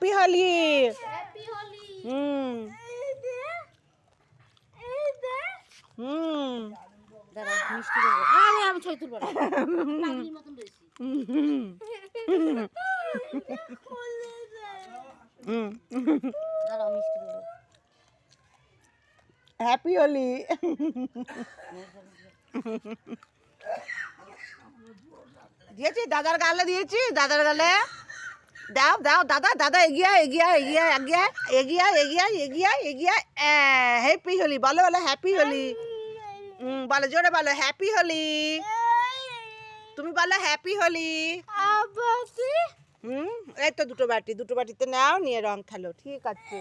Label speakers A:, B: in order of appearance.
A: Happy Holi.
B: আরে আমি ছয় তুলবো না পাগলির মতন রয়েছি দাঁড়াও মিষ্টি দেবো
A: হ্যাপি হোলি। দিয়েছি দাদার গালে, দিয়েছি দাদার গালে। দাও দাও দাদা, দাদা এগিয়ে এগিয়ে এগিয়ে এগিয়ে এগিয়ে এগিয়ে এগিয়ে এগিয়ে। হ্যাপি হোলি বলো, বলো হ্যাপি হোলি। বলো জোরে বলো হ্যাপি হোলি। তুমি বলো হ্যাপি হোলি। এই তো দুটো বাটি, দুটো বাটিতে নাও, নিয়ে রং খেলো, ঠিক আছে।